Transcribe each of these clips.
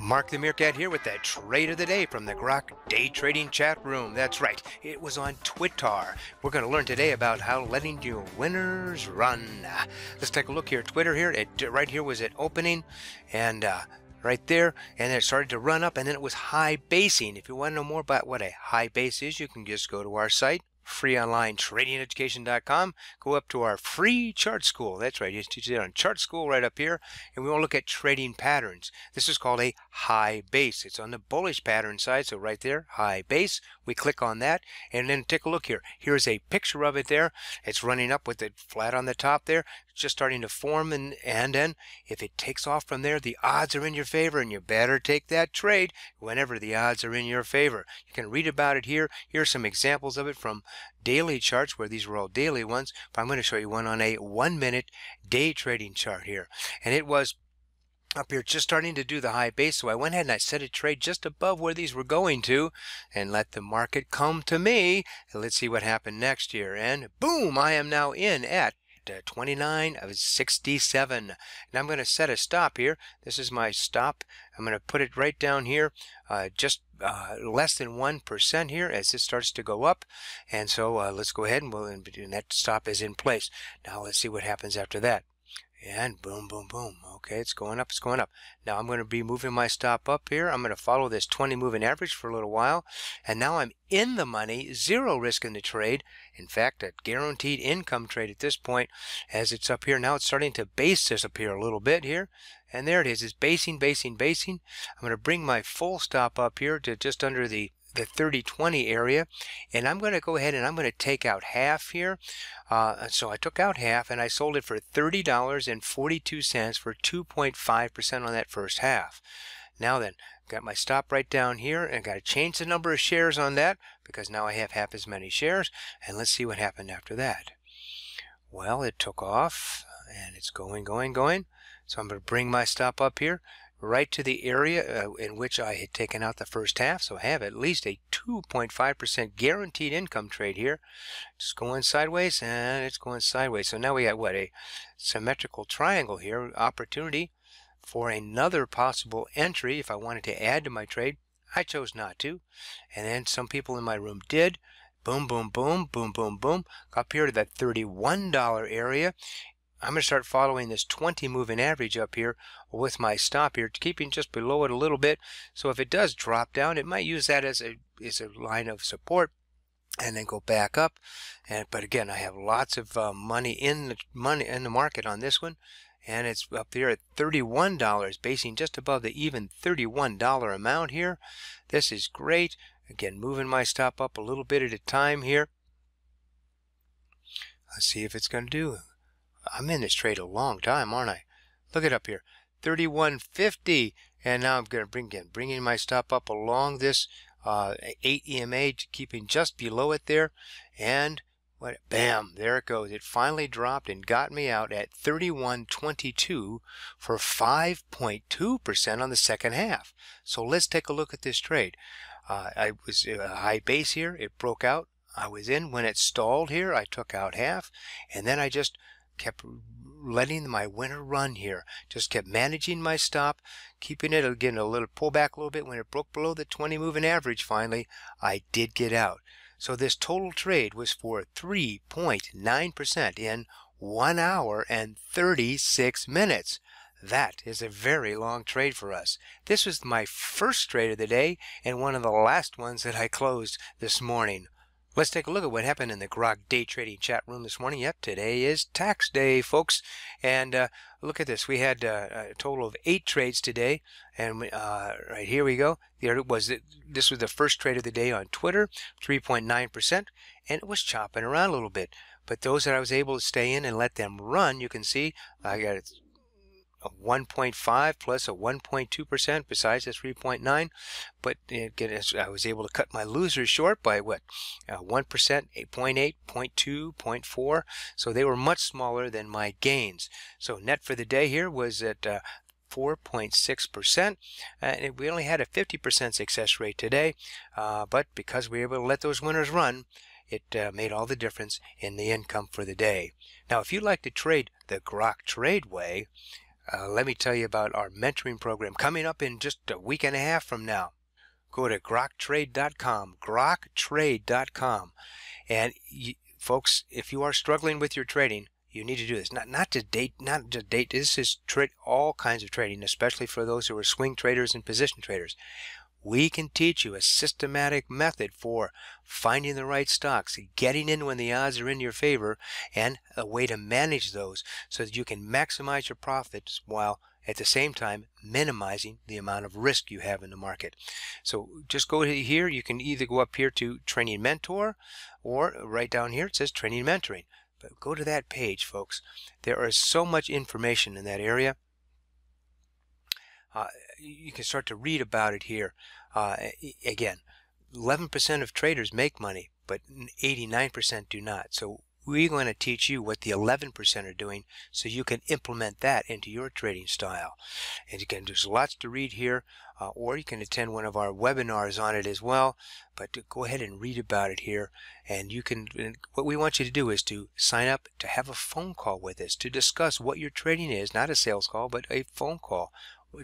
Mark the Meerkat here with that trade of the day from the Grok day trading chat room. That's right, it was on Twitter. We're going to learn today about how letting your winners run. Let's take a look here. Twitter here, right here was at opening, and right there, and then it started to run up, and then it was high basing. If you want to know more about what a high base is, you can just go to our site, freeonlinetradingeducation.com. Go up to our free chart school. That's right, you teach it on chart school right up here, and we want to look at trading patterns. This is called a high base. It's on the bullish pattern side, so right there, high base. We click on that, and then take a look here. Here's a picture of it there. It's running up with it flat on the top there. It's just starting to form, and then if it takes off from there, the odds are in your favor, and you better take that trade whenever the odds are in your favor. You can read about it here. Here are some examples of it from daily charts, where these were all daily ones, but I'm going to show you one on a 1-minute day trading chart here. And it was up here just starting to do the high base, so I went ahead and I set a trade just above where these were going to and let the market come to me. And let's see what happened next here. And boom, I am now in at 29 of 67. Now I'm going to set a stop here. This is my stop. I'm going to put it right down here, just less than 1% here as it starts to go up. And so let's go ahead and that stop is in place. Now let's see what happens after that. And boom, boom, boom. Okay, it's going up, it's going up. Now I'm going to be moving my stop up here. I'm going to follow this 20 moving average for a little while. And now I'm in the money, zero risk in the trade. In fact, a guaranteed income trade at this point as it's up here. Now it's starting to base this up here a little bit here. And there it is. It's basing, basing, basing. I'm going to bring my full stop up here to just under the 30-20 area, and I'm going to go ahead and I'm going to take out half here. So I took out half and I sold it for $30.42 for 2.5% on that first half. Now then, got my stop right down here, and got to change the number of shares on that because now I have half as many shares. And let's see what happened after that. Well, it took off and it's going. So I'm going to bring my stop up here right to the area in which I had taken out the first half, so I have at least a 2.5% guaranteed income trade here. It's going sideways, and it's going sideways. So now we got what, a symmetrical triangle here, opportunity for another possible entry if I wanted to add to my trade. I chose not to, and then some people in my room did. Boom, boom, boom, boom, boom, boom, up here to that $31 area. I'm going to start following this 20 moving average up here with my stop here, keeping just below it a little bit. So if it does drop down, it might use that as a line of support and then go back up. But again, I have lots of money in the market on this one, and it's up there at $31, basing just above the even $31 amount here. This is great. Again, moving my stop up a little bit at a time here. Let's see if it's going to do. I'm in this trade a long time, aren't I? Look it up here, 31.50, and now I'm going to bringing my stop up along this 8 EMA, keeping just below it there, and bam, there it goes. It finally dropped and got me out at 31.22 for 5.2% on the second half. So let's take a look at this trade. I was a high base here. It broke out. I was in when it stalled here. I took out half, and then I just kept letting my winner run here. Just kept managing my stop, keeping it, again, a little pull back a little bit. When it broke below the 20 moving average, finally, I did get out. So this total trade was for 3.9% in 1 hour and 36 minutes. That is a very long trade for us. This was my first trade of the day and one of the last ones that I closed this morning. Let's take a look at what happened in the Grok day trading chat room this morning. Yep, today is tax day, folks. And look at this. We had a total of 8 trades today. And right here we go. This was the first trade of the day on Twitter, 3.9%. And it was chopping around a little bit. But those that I was able to stay in and let them run, you can see I got a 1.5 plus a 1.2% besides the 3.9. But again, I was able to cut my losers short by what? 1%, 8.8, 0.2, 0.4. So they were much smaller than my gains. So net for the day here was at 4.6%. We only had a 50% success rate today, but because we were able to let those winners run, it made all the difference in the income for the day. Now, if you'd like to trade the Grok trade way, let me tell you about our mentoring program coming up in just a week and a half from now. Go to groktrade.com, groktrade.com. And folks, if you are struggling with your trading, you need to do this. Not to date. This is all kinds of trading, especially for those who are swing traders and position traders. We can teach you a systematic method for finding the right stocks, getting in when the odds are in your favor, and a way to manage those so that you can maximize your profits while at the same time minimizing the amount of risk you have in the market. So just go to here. You can either go up here to Training Mentor, or right down here it says Training Mentoring. But go to that page, folks. There is so much information in that area. You can start to read about it here. Again, 11% of traders make money, but 89% do not. So we're going to teach you what the 11% are doing so you can implement that into your trading style. And again, there's lots to read here, or you can attend one of our webinars on it as well. But go ahead and read about it here. And you can. What we want you to do is to sign up to have a phone call with us to discuss what your trading is, not a sales call, but a phone call,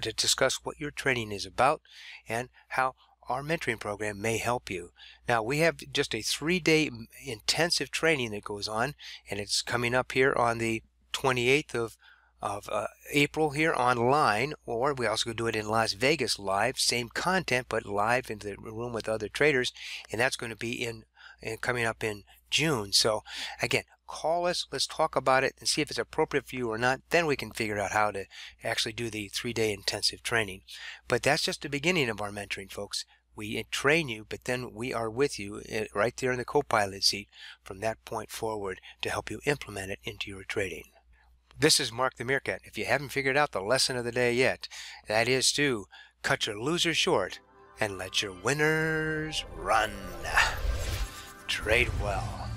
to discuss what your trading is about and how our mentoring program may help you. Now, we have just a 3-day intensive training that goes on, and it's coming up here on the 28th of April here online, or we also do it in Las Vegas live, same content but live in the room with other traders, and that's going to be coming up in June. So again, call us, let's talk about it and see if it's appropriate for you or not. Then we can figure out how to actually do the 3-day intensive training. But that's just the beginning of our mentoring, folks. We train you, but then we are with you right there in the co-pilot seat from that point forward to help you implement it into your trading. This is Mark the Meerkat. If you haven't figured out the lesson of the day yet, that is to cut your losers short and let your winners run. Trade well.